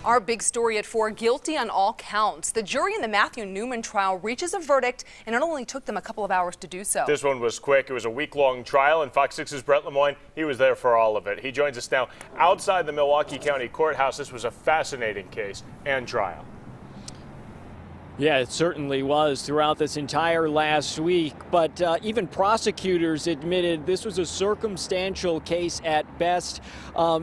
Our big story at 4, guilty on all counts. The jury in the Matthew Neumann trial reaches a verdict, and it only took them a couple of hours to do so. This one was quick. It was a week-long trial, and Fox 6's Brett Lemoyne, he was there for all of it. He joins us now outside the Milwaukee County Courthouse. This was a fascinating case and trial. Yeah, it certainly was throughout this entire last week, but even prosecutors admitted this was a circumstantial case at best.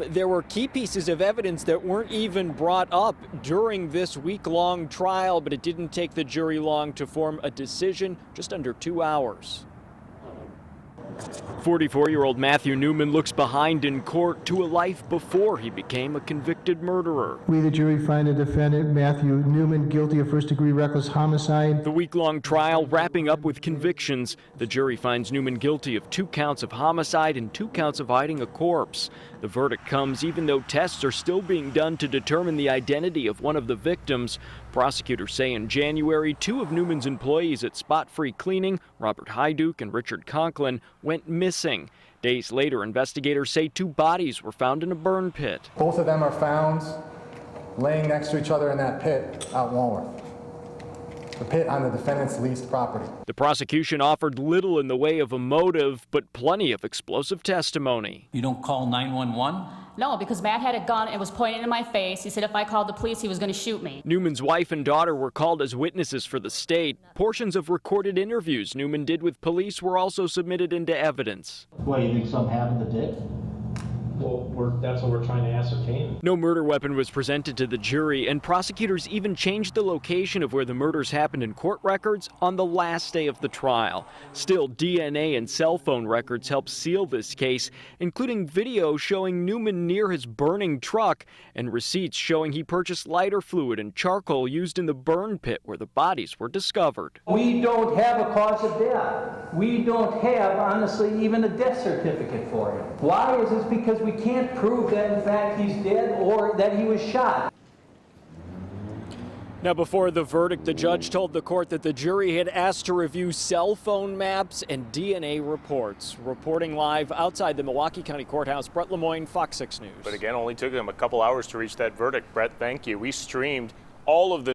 There were key pieces of evidence that weren't even brought up during this week-long trial, but it didn't take the jury long to form a decision, just under 2 hours. 44-year-old Matthew Neumann looks behind in court to a life before he became a convicted murderer. We, the jury, find the defendant, Matthew Neumann, guilty of first-degree reckless homicide. The week-long trial wrapping up with convictions. The jury finds Neumann guilty of 2 counts of homicide and 2 counts of hiding a corpse. The verdict comes even though tests are still being done to determine the identity of one of the victims. Prosecutors say in January, 2 of Neumann's employees at Spot Free Cleaning, Robert Hyduke and Richard Conklin, went missing. Days later, investigators say 2 bodies were found in a burn pit. Both of them are found laying next to each other in that pit out in Walworth. The pit on the defendant's leased property. The prosecution offered little in the way of a motive, but plenty of explosive testimony. You don't call 911? No, because Matt had a gun and was pointing in my face. He said if I called the police, he was going to shoot me. Neumann's wife and daughter were called as witnesses for the state. Portions of recorded interviews Neumann did with police were also submitted into evidence. Well, you think something happened to Dick? Well, that's what we're trying to ascertain. No murder weapon was presented to the jury, and prosecutors even changed the location of where the murders happened in court records on the last day of the trial. Still, DNA and cell phone records helped seal this case, including video showing Neumann near his burning truck and receipts showing he purchased lighter fluid and charcoal used in the burn pit where the bodies were discovered. We don't have a cause of death. We don't have, honestly, even a death certificate for him. Why is this? Because we can't prove that in fact he's dead or that he was shot. Now, before the verdict, the judge told the court that the jury had asked to review cell phone maps and DNA reports. Reporting live outside the Milwaukee County Courthouse, Brett Lemoyne, Fox 6 News. But again, only took them a couple hours to reach that verdict. Brett, thank you. We streamed all of the